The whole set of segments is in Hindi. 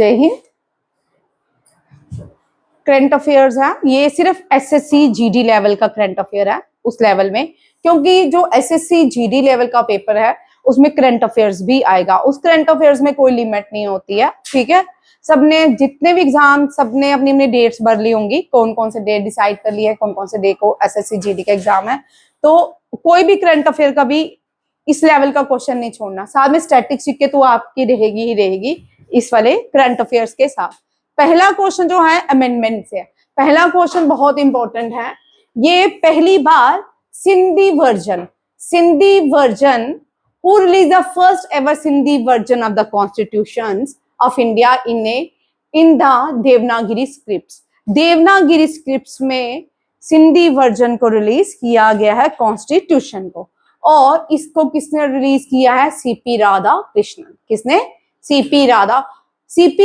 जय हिंद। करंट अफेयर्स है, ये सिर्फ एसएससी जीडी लेवल का करंट अफेयर है, उस लेवल में, क्योंकि जो एसएससी जीडी लेवल का पेपर है उसमें करंट अफेयर्स भी आएगा। उस करंट अफेयर्स में कोई लिमिट नहीं होती है, ठीक है। सबने जितने भी एग्जाम, सबने अपनी अपनी डेट्स भर ली होंगी, कौन कौन से डेट डिसाइड कर ली है, कौन कौन से डे को एसएससी जीडी का एग्जाम है। तो कोई भी करंट अफेयर का भी इस लेवल का क्वेश्चन नहीं छोड़ना। साथ में स्टैटिस्टिक्स के तो आपकी रहेगी ही रहेगी इस वाले करंट अफेयर्स के साथ। पहला क्वेश्चन जो है अमेंडमेंट से है। पहला क्वेश्चन बहुत इंपॉर्टेंट है। ये पहली बार Sindhi version who released the first ever Sindhi version of the constitutions of India in the Devanagari scripts. Devanagari scripts में सिंधी वर्जन को रिलीज किया गया है कॉन्स्टिट्यूशन को, और इसको किसने रिलीज किया है? सीपी राधा कृष्णन। किसने? CP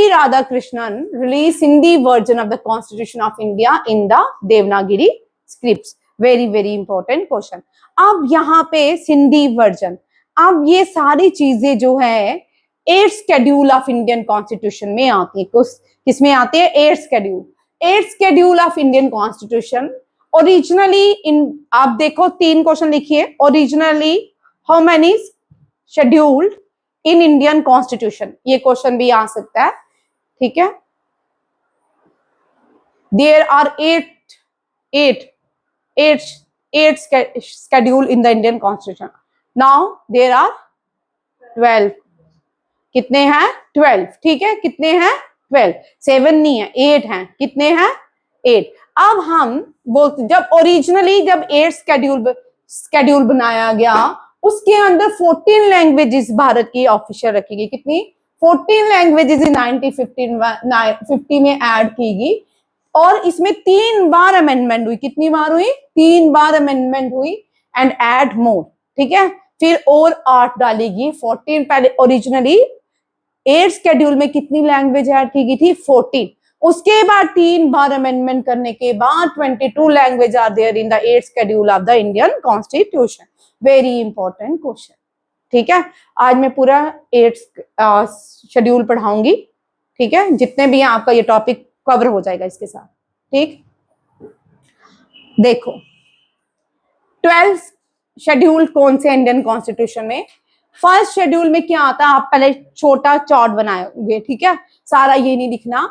Radha Krishnan release Sindhi version of the constitution of India in the Devanagari scripts. Very very important question. अब यहाँ पे सिंधी वर्जन, अब ये सारी चीजें जो है 8th schedule of Indian constitution में आती है। किस में आती है? 8th schedule of Indian constitution. Originally आप देखो 3 क्वेश्चन लिखिए। Originally how many scheduled in Indian constitution, ये क्वेश्चन भी आ सकता है, ठीक है। There are 8 schedule in the Indian Constitution. Now there are 12. कितने हैं? 12, ठीक है। कितने हैं? 12, 7 नहीं है, 8 हैं। कितने हैं? 8। अब हम बोलते, जब ओरिजिनली जब 8 शेड्यूल बनाया गया, उसके अंदर 14 लैंग्वेजेस भारत की ऑफिशियल रखी गई। कितनी? 14 लैंग्वेजेस 1950 में ऐड की गई, और इसमें 3 बार अमेंडमेंट हुई। कितनी बार हुई? 3 बार अमेंडमेंट हुई एंड ऐड मोर, ठीक है। फिर और 8 डालेगी। 14 पहले ओरिजिनली 8 शेड्यूल में कितनी लैंग्वेज ऐड की गई थी? 14। उसके बाद 3 बार अमेंडमेंट करने के बाद 22 language are there in the 8th schedule of the Indian constitution. Very important question, ठीक है। आज मैं पूरा 8th शेड्यूल पढ़ाऊंगी, ठीक है। जितने भी हैं आपका ये टॉपिक कवर हो जाएगा इसके साथ, ठीक। देखो 12th शेड्यूल कौन से इंडियन कॉन्स्टिट्यूशन में? फर्स्ट शेड्यूल में क्या आता है? आप पहले छोटा चार्ट बनाओगे, ठीक है। सारा ये नहीं लिखना।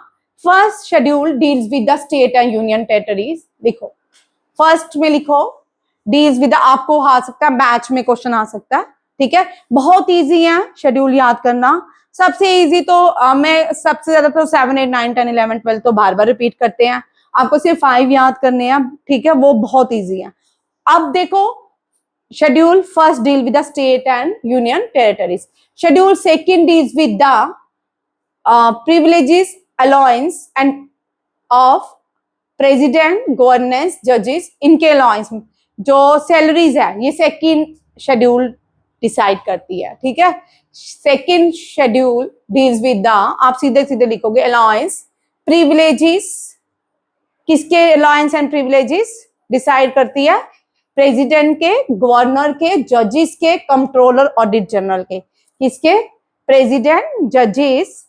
First schedule deals with the state and union territories. लिखो, फर्स्ट में लिखो डील्स विद, आपको आ सकता है मैच में क्वेश्चन आ सकता है, ठीक है। बहुत इजी है शेड्यूल याद करना। सबसे इजी तो मैं सबसे ज्यादा तो 7, 8, 9, 10, 11, 12 तो बार बार रिपीट करते हैं। आपको सिर्फ 5 याद करने हैं, ठीक है, वो बहुत इजी है। अब देखो, schedule first deal with the state and union territories. Schedule second deals with the privileges, allowance end of president, governors, जजेस, इनके अलाउंस, जो सैलरीज है, ये सेकंड शेड्यूल डिसाइड करती है, ठीक है। Second schedule deals with the, आप सीधे सीधे लिखोगे, अलाउंस, प्रिविलेजेस। किसके अलाउंस एंड प्रिविलेजेस डिसाइड करती है? प्रेसिडेंट के, गवर्नर के, जजेस के, कंट्रोलर, ऑडिट जनरल के। किसके? प्रेसिडेंट, जजेस,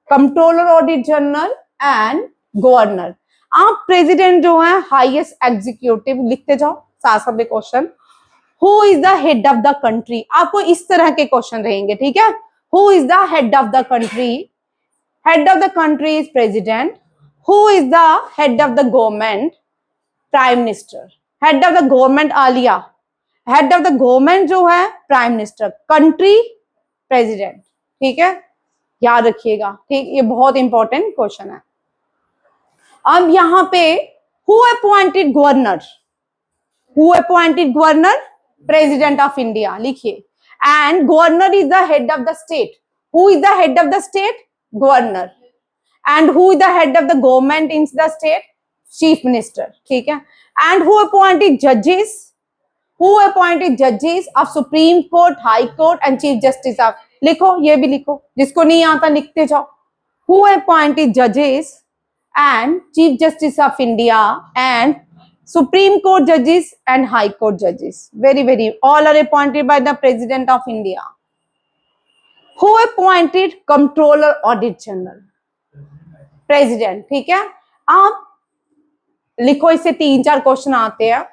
controller, audit general and governor. आप प्रेसिडेंट जो है हाईएस्ट एग्जीक्यूटिव, लिखते जाओ साथ साथ में question. Who is the head of the country? आपको इस तरह के क्वेश्चन रहेंगे, ठीक है। Who is the head of the country? Head of the country is president. Who is the head of the government? Prime minister. Head of the government Alia, head of the government जो है prime minister, country president, ठीक है, याद रखिएगा, ठीक। ये बहुत इंपॉर्टेंट क्वेश्चन है। अब यहाँ पे who appointed governor? Who appointed governor? President of India, लिखिए। And governor is the head of the state. Who is the head of the state? Governor. And who is the head of the government in the state? Chief minister, ठीक है। And who appointed judges? Who appointed judges of Supreme Court, High Court and Chief Justice of, लिखो, ये भी लिखो, जिसको नहीं आता लिखते जाओ। Who appointed judges and Chief Justice of India and Supreme Court judges and High Court judges? Very very, all are appointed by the President of India. Who appointed Comptroller, Audit General? President, ठीक है। आप लिखो, इससे 3-4 क्वेश्चन आते हैं।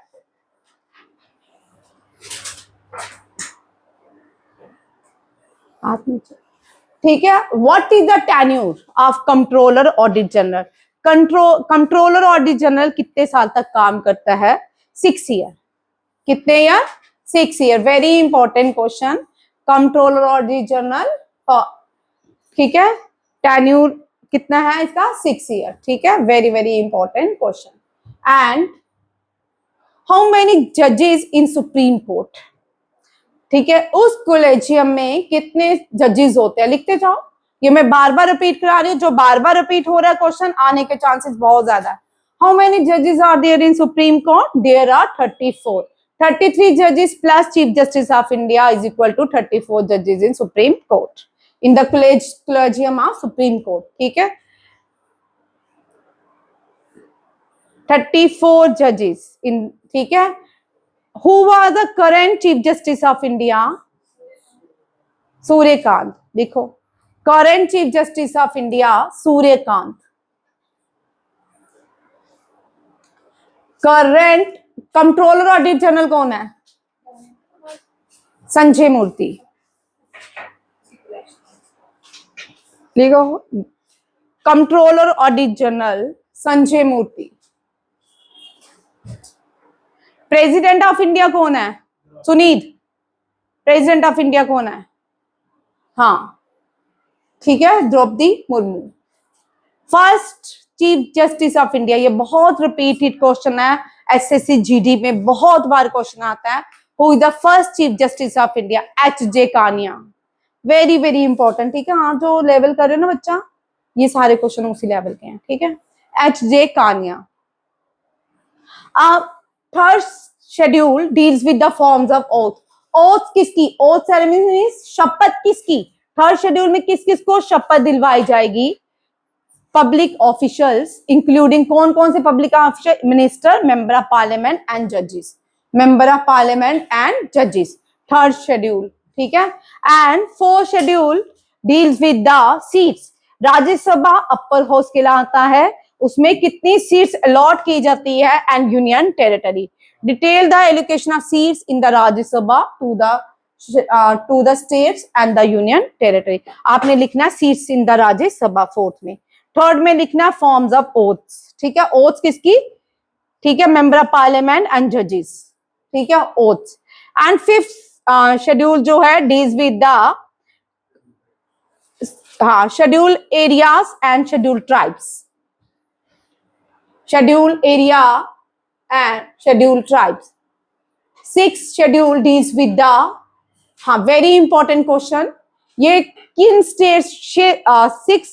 ठीक है, what is the tenure of controller audit general? Controller audit general कितने साल तक काम करता है? 6 ईयर। कितने year? 6 year. Very important question. Controller audit general, ठीक है, टेन्योर कितना है इसका? 6 ईयर, ठीक है। Very very important question. And how many जजेस इन सुप्रीम कोर्ट? ठीक है, उस कोलेजियम में कितने जजेस होते हैं? लिखते जाओ। ये मैं बार बार रिपीट करा रही हूँ, जो बार बार रिपीट हो रहा है क्वेश्चन आने के चांसेस बहुत ज्यादा है। हाउ मेनी जजेस are there in supreme court? There are 34। 33 जजेस plus chief justice of India is equal to 34 जजेस in supreme court, in the collegium of supreme court, ठीक है। 34 जजेस इन, ठीक है। Who was the current Chief Justice of India? Suryakant. देखो, current chief justice of India Suryakant. Current controller audit general कौन है? संजय मूर्ति। लिखो, controller audit general Sanjay Murthy. President of India कौन है? सुनील। प्रेसिडेंट ऑफ इंडिया कौन है? हाँ, ठीक है, Draupadi Murmu. First chief justice of India, ये बहुत रिपीटेड क्वेश्चन है, एसएससी जीडी में बहुत बार क्वेश्चन आता है। Who is the first chief justice of India? H J. Kania. Very very important, ठीक है। हाँ, जो लेवल कर रहे हो ना बच्चा, ये सारे क्वेश्चन उसी लेवल के हैं, ठीक है। H J. Kania. Third schedule deals with the forms of oath. Oath किसकी? ओथ सेरेमनी मींस शपथ किसकी? थर्ड शेड्यूल में किस किस को शपथ दिलवाई जाएगी? पब्लिक ऑफिशियल्स, इंक्लूडिंग कौन कौन से public official? Minister, member of parliament and जजेस। मेंबर ऑफ पार्लियामेंट एंड जजेस, थर्ड शेड्यूल, ठीक है। And fourth schedule deals with the seats. Rajya Sabha upper house कहलाता है, उसमें कितनी सीट्स अलॉट की जाती है and union territory. Detail the allocation of seats in the Rajya Sabha to the states and the union territory. आपने लिखना seats in the Rajya Sabha fourth में। थर्ड में लिखना फॉर्म्स ऑफ ओथ्स, ठीक है। ओथ्स किसकी? ठीक है, मेंबर ऑफ पार्लियामेंट एंड जजेस, ठीक है, ओथ्स। एंड फिफ्थ शेड्यूल जो है deals with the schedule areas and schedule tribes. Schedule area and schedule tribes. Six schedule deals with the, very important question, ये किन स्टेट्स? सिक्स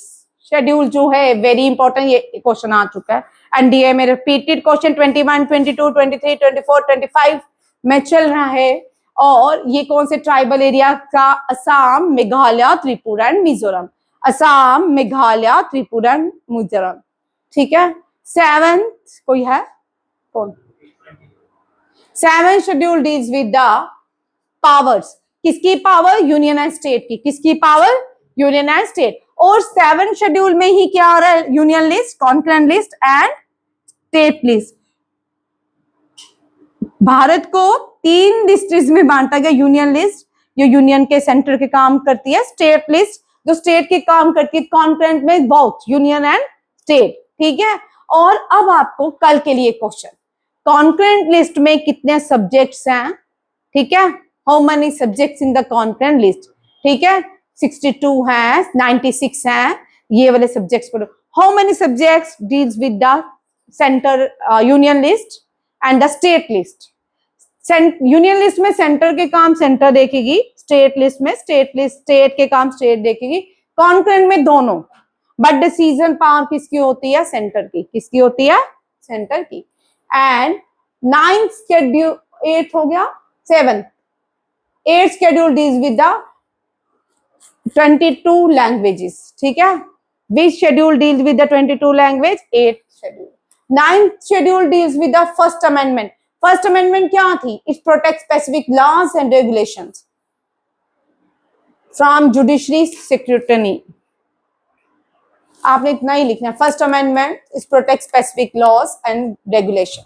शेड्यूल जो है वेरी इंपॉर्टेंट, ये क्वेश्चन आ चुका है एनडीए में। रिपीटेड क्वेश्चन 21, 22, 23, 24, 25 में चल रहा है। और ये कौन से ट्राइबल एरिया का? असम, मेघालय, त्रिपुरा एंड मिजोरम। असम, मेघालय, त्रिपुरा एंड मिजोरम, ठीक है। सेवेंथ कोई है? कौन? Seventh schedule deals with the powers. किसकी पावर? यूनियन एंड स्टेट की। किसकी पावर? Union and state. और 7 शेड्यूल में ही क्या आ रहा है? Union list, concurrent list and state list. Bharat को 3 डिस्ट्रिक्ट में बांटा गया। यूनियन लिस्ट जो यूनियन के सेंटर के काम करती है, स्टेट लिस्ट जो स्टेट के काम करती है, कॉन्करेंट में बोथ यूनियन एंड स्टेट, ठीक है। और अब आपको कल के लिए क्वेश्चन, कॉन्करेंट लिस्ट में कितने सब्जेक्ट्स हैं? ठीक है, how many subjects in the concurrent list? ठीक है, 62 है, 96 है, ये वाले सब्जेक्ट्स पढ़ो। How many subjects deals with the centre union list and the state list? Union list में सेंटर के काम सेंटर देखेगी, स्टेट लिस्ट में स्टेट के काम स्टेट देखेगी। कॉन्करेंट में दोनों, बट डिसीजन पावर किसकी होती है? सेंटर की। किसकी होती है? सेंटर की। एंड 9th शेड्यूल, 8th हो गया, 7th 8th schedule deals with the 22 languages, ठीक है। Which schedule deals with the 22 language? 8th schedule. 9th schedule deals with the first amendment. First amendment क्या थी? It protect specific laws and regulations from judiciary scrutiny. आपने इतना ही लिखना है। First amendment is protect specific laws and regulation.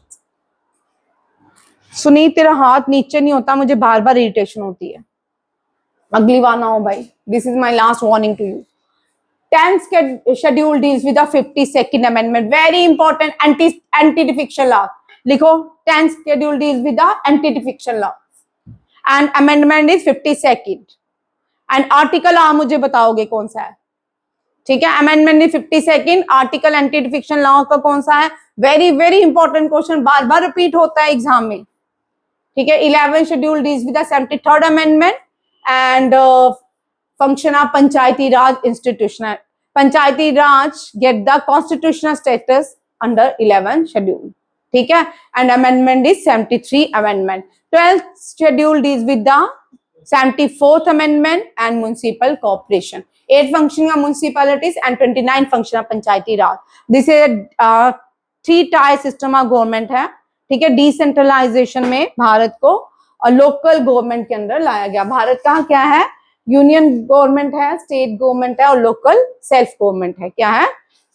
Sunit तेरा हाथ नीचे नहीं होता, मुझे बार बार इरिटेशन होती है। अगली बार ना हो भाई, this is my last warning to you. 10th schedule deals with the 52nd amendment, very important anti-defection law. लिखो 10th schedule deals with the anti-defection law and amendment is 52nd and article आप मुझे बताओगे कौन सा है, ठीक है। amendment is 52nd, article anti-defection law का कौन सा है? very very important question, बार बार रिपीट होता है एग्जाम में, ठीक है। 11th schedule deals with the 73rd amendment and function of panchayati raj institutional, panchayati raj get the constitutional status under 11th schedule, ठीक है। and amendment is 73 amendment. 12th schedule deals with the 74th amendment and municipal corporation, 8 function of municipalities and 29 function of panchayati raj. this is a 3-tier system of government है, ठीक है। डिसेंट्रलाइजेशन में भारत को और लोकल गवर्नमेंट के अंदर लाया गया। भारत का क्या है? यूनियन गवर्नमेंट है, स्टेट गवर्नमेंट है और लोकल सेल्फ गवर्नमेंट है। क्या है?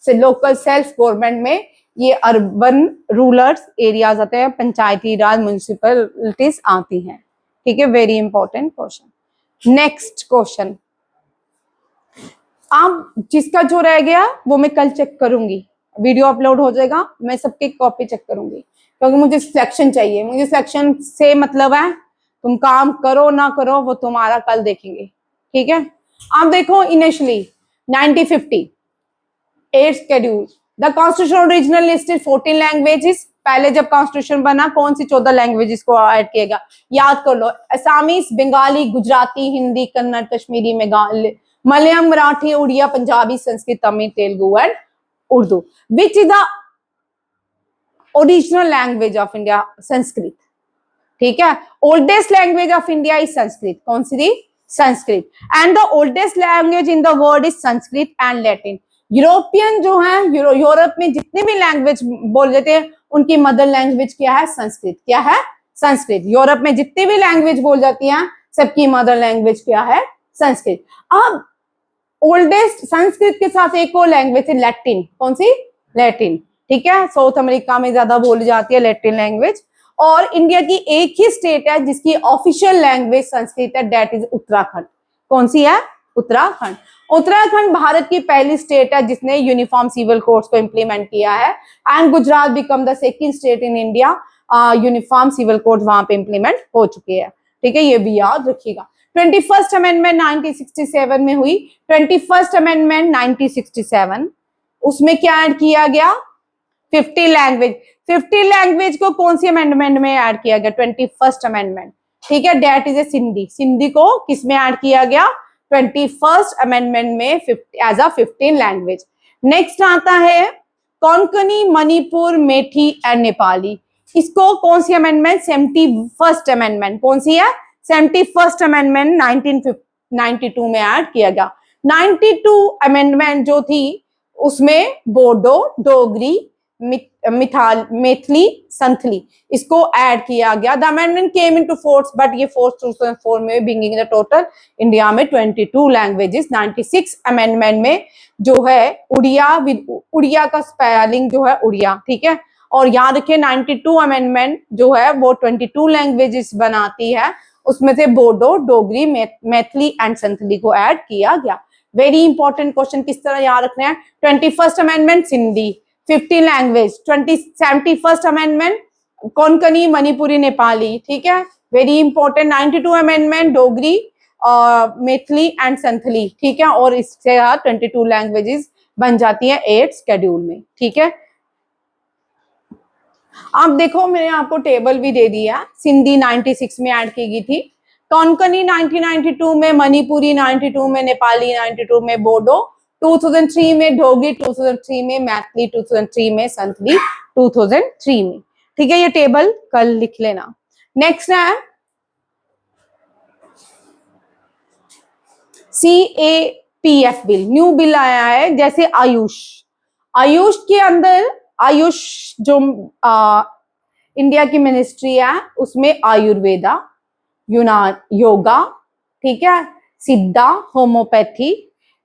लोकल सेल्फ गवर्नमेंट में ये अर्बन रूरल्स एरियाज आते हैं, पंचायती राज म्युनिसिपैलिटीज आती हैं, ठीक है। Very important question. Next question, आप जिसका जो रह गया वो मैं कल चेक करूंगी, वीडियो अपलोड हो जाएगा, मैं सबकी कॉपी चेक करूंगी क्योंकि मुझे सिलेक्शन चाहिए। मुझे सिलेक्शन से मतलब है, तुम काम करो ना करो वो तुम्हारा कल देखेंगे, ठीक है। आप देखो initially 1950 8th schedule, the constitution original listed 14 languages. पहले जब कॉन्स्टिट्यूशन बना कौन सी 14 लैंग्वेजेस को ऐड किया गया? याद कर लो, Assamese, Bengali, Gujarati, Hindi, Kannada, Kashmiri, Meghalaya, Malayalam, Marathi, Oriya, Punjabi, Sanskrit, Tamil, Telugu and Urdu. Which is the original language of India? Sanskrit, ठीक है। Oldest language of India is Sanskrit. कौन सी थी? Sanskrit. And the oldest language in the world is Sanskrit and Latin. European जो है, यूरोप में जितने भी लैंग्वेज बोल लेते हैं उनकी मदर लैंग्वेज क्या है? संस्कृत। क्या है? संस्कृत। यूरोप में जितनी भी लैंग्वेज बोल जाती है सबकी मदर लैंग्वेज क्या है? संस्कृत। अब ओल्डेस्ट संस्कृत के साथ एक और लैंग्वेज है लैटिन। कौन सी? लैटिन, ठीक है। साउथ अमेरिका में ज्यादा बोली जाती है लैटिन लैंग्वेज। और इंडिया की एक ही स्टेट है जिसकी ऑफिशियल लैंग्वेज संस्कृत है, दैट इज उत्तराखंड। कौन सी है? उत्तराखंड। उत्तराखंड भारत की पहली स्टेट है जिसने यूनिफॉर्म सिविल कोड्स को इंप्लीमेंट किया है and Gujarat become the second state in India, uniform civil code वहां पे इंप्लीमेंट हो चुके हैं, ठीक है। ये भी याद रखिएगा। 21st अमेंडमेंट 1967 में हुई। 21st अमेंडमेंट 1967, उसमें क्या ऐड किया गया? 50 लैंग्वेज। 50 लैंग्वेज को कौन सी अमेंडमेंट में ऐड किया गया? 21st अमेंडमेंट, ठीक है। Date is a Sindhi. Sindhi को किस में ऐड किया गया? 21st अमेंडमेंट में एज अ 15 लैंग्वेज। नेक्स्ट आता है कोंकणी, मणिपुर, मेठी एंड नेपाली। इसको कौन सी अमेंडमेंट? 71st amendment. कौन सी है? 71st अमेंडमेंट 1992 में ऐड किया गया। 92 अमेंडमेंट जो थी उसमें बोडो, डोगरी, मैथिली, संथली इसको ऐड किया गया। The amendment came into force but ये फोर्स 2004 में ब्रिंगिंग द टोटल इंडिया में 22 लैंग्वेजेस। 96 अमेंडमेंट में जो है उड़िया, विद उड़िया का स्पेलिंग जो है उड़िया, ठीक है। और याद रखिए 92 अमेंडमेंट जो है वो 22 लैंग्वेजेस बनाती है, उसमें से बोडो, डोगरी, मैथिली एंड संथली को ऐड किया गया। वेरी इंपॉर्टेंट क्वेश्चन किस तरह याद रखना है? 21st amendment Sindhi, 50 language. 71st amendment Konkani, Manipuri, Nepali, ठीक है। Very important. 92 amendment Dogri, Maithili and Santhali, ठीक है। और इससे 22 लैंग्वेजेस बन जाती है 8th शेड्यूल में, ठीक है। आप देखो मैंने आपको टेबल भी दे दिया। सिंधी 96 में ऐड की गई थी, कोंकणी 1992 में, मणिपुरी 92 में, नेपाली 92 में, बोडो 2003 में, डोगरी 2003 में, मैथिली 2003 में, संथली 2003 में, ठीक है। ये टेबल कल लिख लेना। नेक्स्ट है CAPF बिल, न्यू बिल आया है। जैसे आयुष, आयुष के अंदर आयुष जो इंडिया की मिनिस्ट्री है उसमें आयुर्वेदा, यूनान, योगा, ठीक है, सिद्धा, होम्योपैथी,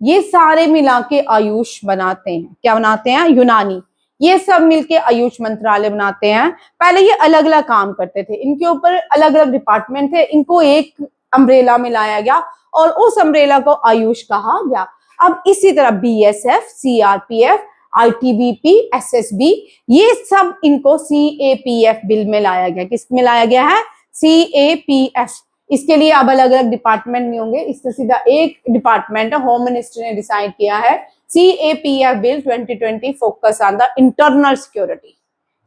ये सारे मिला के आयुष बनाते हैं। क्या बनाते हैं? यूनानी। ये सब मिलके आयुष मंत्रालय बनाते हैं। पहले ये अलग अलग काम करते थे, इनके ऊपर अलग अलग डिपार्टमेंट थे, इनको एक अम्ब्रेला में लाया गया और उस अम्ब्रेला को आयुष कहा गया। अब इसी तरह बीएसएफ, सीआरपीएफ, आईटीबीपी, एसएसबी, ये सब इनको सीएपीएफ बिल में लाया गया। किस में लाया गया है? सीएपीएफ। इसके लिए अब अलग अलग डिपार्टमेंट नहीं होंगे, इससे सीधा एक डिपार्टमेंट है। होम मिनिस्ट्री ने डिसाइड किया है CAPF bill 2020 focus on the internal security.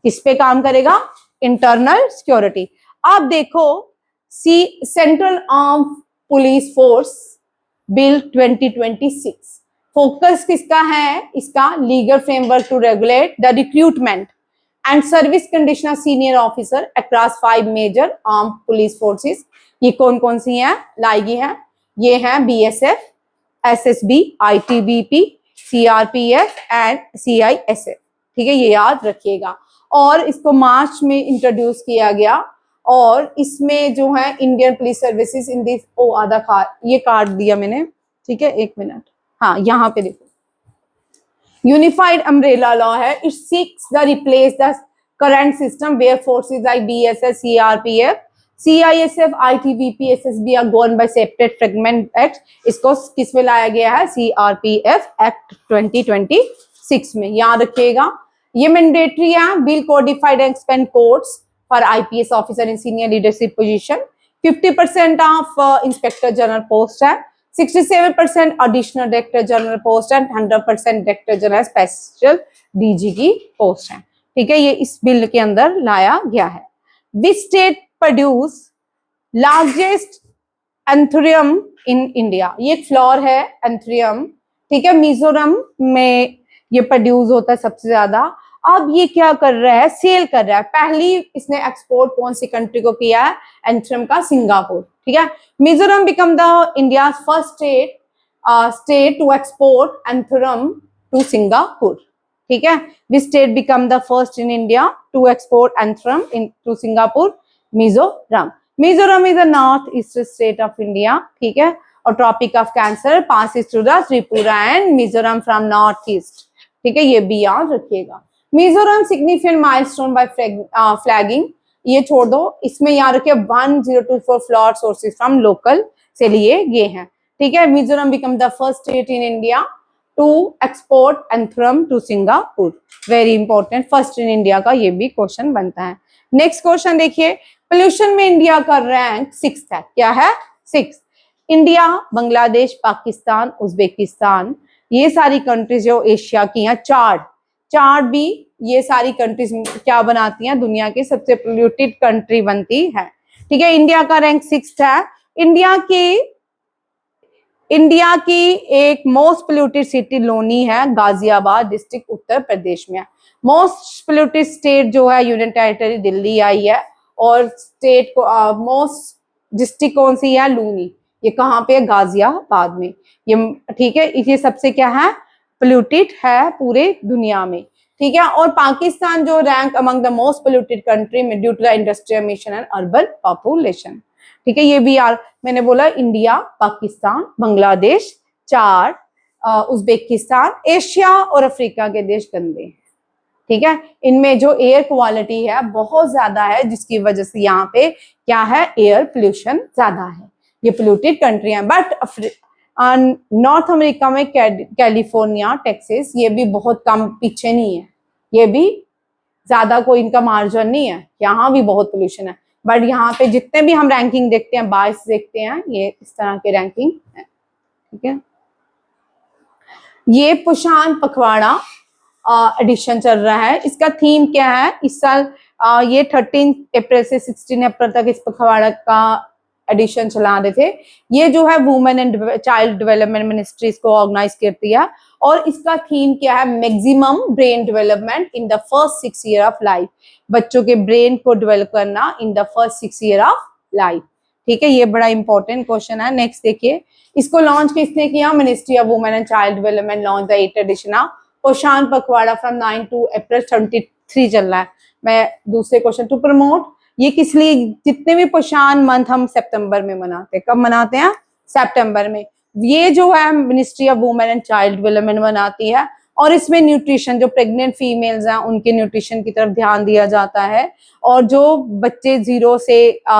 किस पे काम करेगा? Internal security. अब देखो central arm police force bill 2026 focus किसका है? इसका legal framework to regulate the recruitment and service condition of senior officer across 5 major arm police forces. ये कौन कौन सी हैं? लाएगी हैं, ये हैं BSF, SSB, ITBP, CRPF and CISF. ठीक है, ये याद रखिएगा। और इसको मार्च में इंट्रोड्यूस किया गया और इसमें जो है Indian police services in this आधा कार्ड, ये कार्ड दिया मैंने, ठीक है, एक मिनट, हाँ यहाँ पे देखो, यूनिफाइड अम्ब्रेला लॉ है। It seeks the replace the current system where forces like BSF, CRPF, CISF, ITBP, SSB are govern by separate fragment act. इसको किस में लाया गया है? सीआरपीएफ एक्ट 2026 में। याद रखिएगा, ये मैंडेटरी है। Bill codified and expand codes for IPS officer in senior leadership position. 50% of inspector general post है, 67% additional director general post and 100% director general special DG की पोस्ट है। ठीक है, ये इस बिल के अंदर लाया गया है। Which state produce largest anthurium in India? ये एक फ्लोर है एंथ्रियम, ठीक है, मिजोरम में ये प्रोड्यूस होता है सबसे ज्यादा। अब ये क्या कर रहा है? सेल कर रहा है। पहली इसने एक्सपोर्ट कौन सी कंट्री को किया है? एंथ्रियम का, सिंगापुर। ठीक है, Mizoram become the India first state to export anthurium to Singapore. ठीक है, which state become the first in India to export anthurium in to Singapore? Mizoram. Mizoram is the north east state of India. ठीक है, और tropic of cancer passes through the Tripura and Mizoram from north east. ठीक है, ये भी याद रखिएगा। Mizoram significant milestone by flagging, ये छोड़ दो, इसमें याद रखिए 1024 फ्लॉर सोर्सेज फ्रॉम लोकल से लिए गए हैं। ठीक है, Mizoram become the first state in India to export anthurium to Singapore. Very important, first in India का ये भी क्वेश्चन बनता है। नेक्स्ट क्वेश्चन देखिए, पोल्यूशन में इंडिया का रैंक 6 है। क्या है? 6। इंडिया, बांग्लादेश, पाकिस्तान, उज्बेकिस्तान, ये सारी कंट्रीज जो एशिया की हैं, चार्ट भी ये सारी कंट्रीज क्या बनाती हैं? दुनिया की सबसे पोल्यूटेड कंट्री बनती है। ठीक है, इंडिया का रैंक 6 है। इंडिया की एक मोस्ट पोल्यूटेड सिटी लोनी है, गाजियाबाद डिस्ट्रिक्ट उत्तर प्रदेश में है। मोस्ट पोल्यूटेड स्टेट जो है यूनियन टेरिटरी दिल्ली आई है, और स्टेट को मोस्ट डिस्ट्रिक्ट कौन सी है? लूनी। ये कहाँ पे है? गाजियाबाद में। ये ठीक है, ये सबसे क्या है? पोल्यूटेड है पूरे दुनिया में। ठीक है, और पाकिस्तान जो rank among the most polluted country में due to the industrial mission and urban population. ठीक है, ये भी यार मैंने बोला, इंडिया, पाकिस्तान, बांग्लादेश, चार, उज्बेकिस्तान, एशिया और अफ्रीका के देश गंदे हैं। ठीक है, इनमें जो एयर क्वालिटी है बहुत ज्यादा है, जिसकी वजह से यहाँ पे क्या है? एयर पोल्यूशन ज्यादा है। ये पोल्यूटेड कंट्री है। बट नॉर्थ अमेरिका में कैलिफोर्निया, टेक्सास, ये भी बहुत कम पीछे नहीं है, ये भी ज्यादा कोई इनका मार्जिन नहीं है, यहाँ भी बहुत पोल्यूशन है। बट यहाँ पे जितने भी हम रैंकिंग देखते हैं, 22 देखते हैं, ये इस तरह के रैंकिंग है। ठीक है, ये पुशान पखवाड़ा एडिशन चल रहा है। इसका थीम क्या है इस साल? ये 13 अप्रैल से 16 अप्रैल तक इस पखवाड़ा का एडिशन चला रहे थे। ये जो है women and child development ministry इसको ऑर्गेनाइज करती है, और इसका थीम क्या है? Maximum brain development in the first 6 year of life. बच्चों के ब्रेन को डेवलप करना in the first 6 year of life. ठीक है, ये बड़ा इंपॉर्टेंट क्वेश्चन है। नेक्स्ट देखिए, इसको लॉन्च किसने किया? Ministry of women and child development launch the 8th edition of Poshan Pakhwada from 9 to April 23 चल रहा है। मैं दूसरे क्वेश्चन टू प्रमोट, ये किस लिए? जितने भी पोषान मंथ हम सितंबर में मनाते हैं। कब मनाते हैं? सितंबर में। ये जो है ministry of women and child development बनाती है, और इसमें न्यूट्रिशन, जो प्रेग्नेंट फीमेल्स हैं उनके न्यूट्रिशन की तरफ ध्यान दिया जाता है, और जो बच्चे 0 से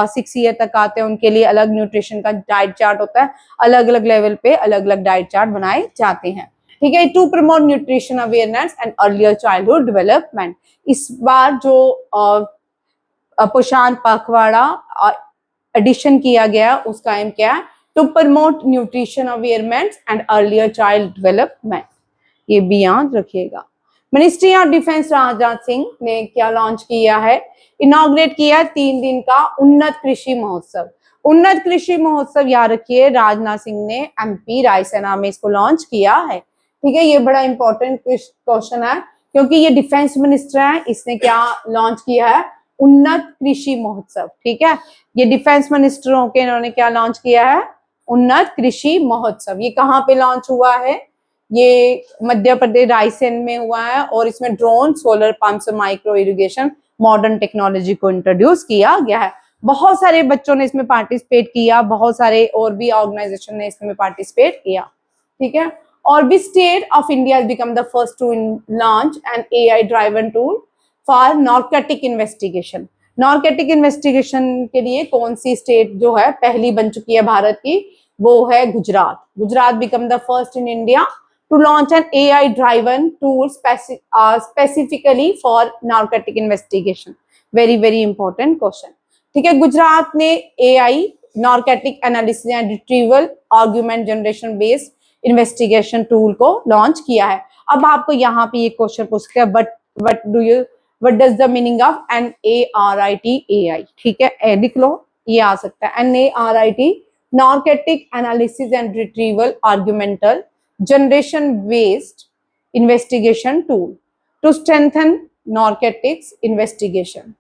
6 ईयर तक आते हैं उनके लिए अलग न्यूट्रिशन का डाइट चार्ट होता है, अलग अलग लेवल पे अलग अलग डाइट चार्ट बनाए जाते हैं। ठीक है, to promote nutrition awareness and earlier childhood development. इस बार जो प्रशांत पखवाड़ा एडिशन किया गया उसका एम क्या है, to promote nutrition awareness and earlier child development, ये भी याद रखिएगा। Ministry of defence Rajnath Singh ने क्या लॉन्च किया है, इनॉग्रेट किया है 3 दिन का उन्नत कृषि महोत्सव। उन्नत कृषि महोत्सव याद रखिए, राजनाथ सिंह ने एमपी रायसेना में इसको लॉन्च किया है। ठीक है, ये बड़ा इंपॉर्टेंट क्वेश्चन है क्योंकि ये डिफेंस मिनिस्टर है, इसने क्या लॉन्च किया है, उन्नत कृषि महोत्सव। ठीक है, ये डिफेंस मिनिस्टरों के इन्होंने क्या लॉन्च किया है, उन्नत कृषि महोत्सव। ये कहाँ पे लॉन्च हुआ है, ये मध्य प्रदेश रायसेन में हुआ है, और इसमें drone, solar pumps, micro irrigation, modern technology को इंट्रोड्यूस किया गया है। बहुत सारे बच्चों ने इसमें पार्टिसिपेट किया, बहुत सारे और भी ऑर्गेनाइजेशन ने इसमें पार्टिसिपेट किया। ठीक है, और भी state of India has become the first to launch an AI driven tool for narcotic investigation। Narcotic investigation के लिए कौन सी स्टेट जो है पहली बन चुकी है भारत की, वो है Gujarat. Gujarat become the first in India to launch an AI driven tool specifically for narcotic investigation. Very very important question. ठीक है, गुजरात ने AI narcotic analysis and retrieval argument generation based investigation tool को लॉन्च किया है। अब आपको यहाँ पे ये क्वेश्चन पूछते हैं, what does the meaning of NARIT AI? ठीक है, ए लिख लो, ये आ सकता है NARIT, narcotic analysis and retrieval argumental generation based investigation tool to strengthen narcotics investigation।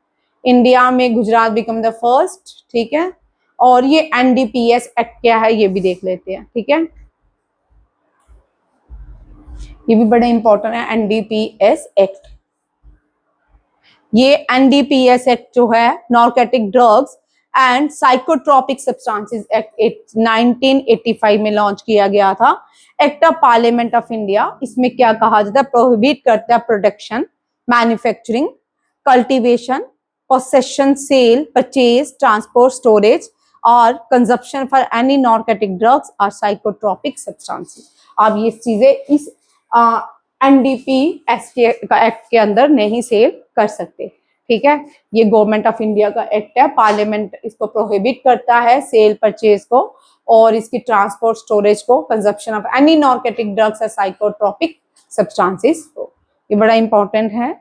India में गुजरात बिकम द फर्स्ट। ठीक है, और ये NDPS एक्ट क्या है ये भी देख लेते हैं। ठीक है, ये भी बड़ा इंपॉर्टेंट है, NDPS एक्ट। ये NDPS एक्ट जो है, narcotic drugs and psychotropic substances act 1985 में लॉन्च किया गया था। Act of parliament of India, इसमें क्या कहा जाता है, प्रोहिबिट करता है production, manufacturing, cultivation, possession, sale, purchase, transport, storage और consumption for any narcotic drugs और साइकोट्रोपिक सब्सटेंसेस। अब ये चीजें इस NDPS के एक्ट के अंदर नहीं सेल कर सकते। ठीक है, ये गवर्नमेंट ऑफ इंडिया का एक्ट है, पार्लियामेंट इसको प्रोहिबिट करता है सेल, परचेज को, और इसकी ट्रांसपोर्ट, स्टोरेज को, consumption of any narcotic drugs और साइकोट्रोपिक सब्सटेंसेस को। ये बड़ा इंपॉर्टेंट है।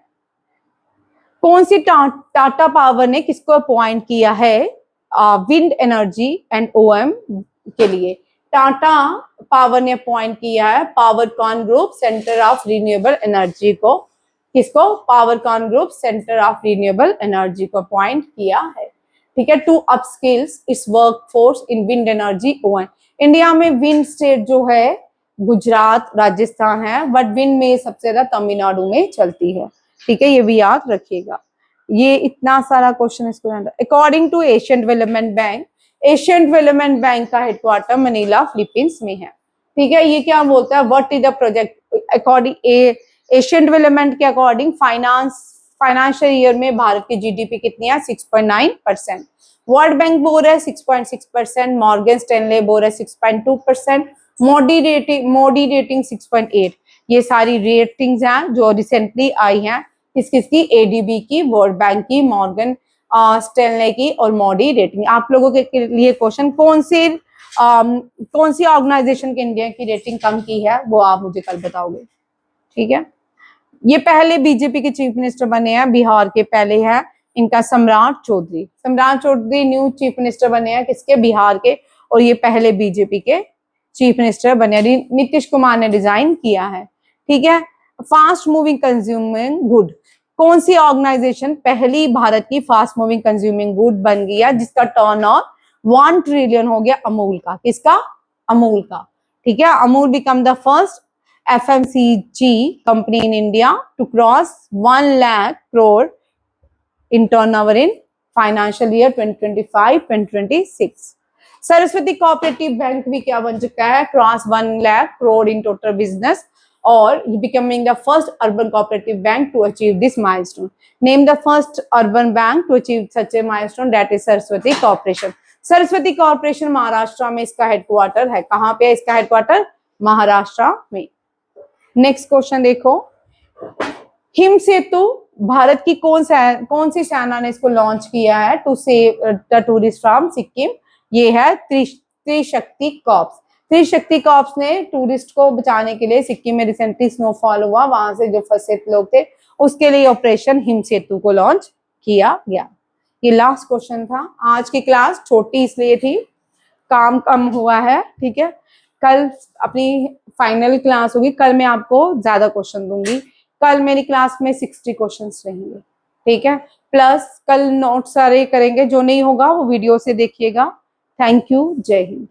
कौन सी टाटा पावर ने किसको अपॉइंट किया है विंड एनर्जी एंड OM के लिए? टाटा पावर ने अपॉइंट किया है Powercon group centre of renewable energy को। किसको? Powercon group centre of renewable energy को अपॉइंट किया है। ठीक है, to upskills this workforce in wind energy OM। India में विंड स्टेट जो है गुजरात, राजस्थान है, बट विंड में सबसे ज्यादा तमिलनाडु में चलती है। ठीक है, ये भी याद रखिएगा। ये इतना सारा क्वेश्चन इसको। According to Asian Development Bank, Asian Development Bank का हेडक्वार्टर मनीला, फिलीपींस में है। ठीक है, ये क्या बोलता है, what is the project according Asian Development के अकॉर्डिंग फाइनेंशियल ईयर में भारत की GDP कितनी है, 6.9%। वर्ल्ड बैंक बोल रहा है 6.6%, मॉर्गन स्टैनले बोल रहा है 6.2%, मोडी रेटिंग 6.8। ये सारी रेटिंग्स हैं जो रिसेंटली आई हैं, किस की, ADB की, वर्ल्ड बैंक की, मॉर्गन स्टैनले की और मोडी रेटिंग। आप लोगों के लिए क्वेश्चन, कौन सी ऑर्गेनाइजेशन के इंडिया की रेटिंग कम की है वो आप मुझे कल बताओगे। ठीक है, ये पहले बीजेपी के चीफ मिनिस्टर बने हैं, बिहार के पहले है इनका सम्राट चौधरी। सम्राट चौधरी न्यू चीफ मिनिस्टर बने हैं किसके, बिहार के, और ये पहले बीजेपी के चीफ मिनिस्टर बने। नीतीश कुमार ने रिजाइन किया है। ठीक है, फास्ट मूविंग कंज्यूमिंग गुड, कौन सी ऑर्गेनाइजेशन पहली भारत की फास्ट मूविंग कंज्यूमिंग गुड बन गई है जिसका टर्न ओवर 1 ट्रिलियन हो गया? अमूल का। किसका? अमूल का। ठीक है, Amul become the first FMCG company in India to cross 1 lakh crore in turnover in financial year 2025-2026. Saraswati cooperative bank भी क्या बन चुका है, cross 1 lakh crore in total business और becoming the first urban cooperative bank to achieve this milestone. Name the first urban bank to achieve such a milestone, that is Saraswati corporation. Saraswati corporation Maharashtra में इसका हेडक्वार्टर है। कहां पे है इसका हेडक्वार्टर? महाराष्ट्र में। नेक्स्ट क्वेश्चन देखो, हिम सेतु भारत की कौन सी सेना ने इसको लॉन्च किया है to save the tourist from Sikkim? ये है त्रिशक्ति कॉर्प्स। त्रिशक्ति कॉर्प्स ने टूरिस्ट को बचाने के लिए, सिक्किम में रिसेंटली स्नोफॉल हुआ, वहां से जो फंसे लोग थे उसके लिए ऑपरेशन हिम सेतु को लॉन्च किया गया। ये लास्ट क्वेश्चन था। आज की क्लास छोटी इसलिए थी, काम कम हुआ है, ठीक है। कल अपनी फाइनल क्लास होगी, कल मैं आपको ज्यादा क्वेश्चन दूंगी। कल मेरी क्लास में 60 क्वेश्चंस रहेंगे, ठीक है। प्लस कल नोट सारे करेंगे, जो नहीं होगा वो वीडियो से देखिएगा। थैंक यू, जय हिंद।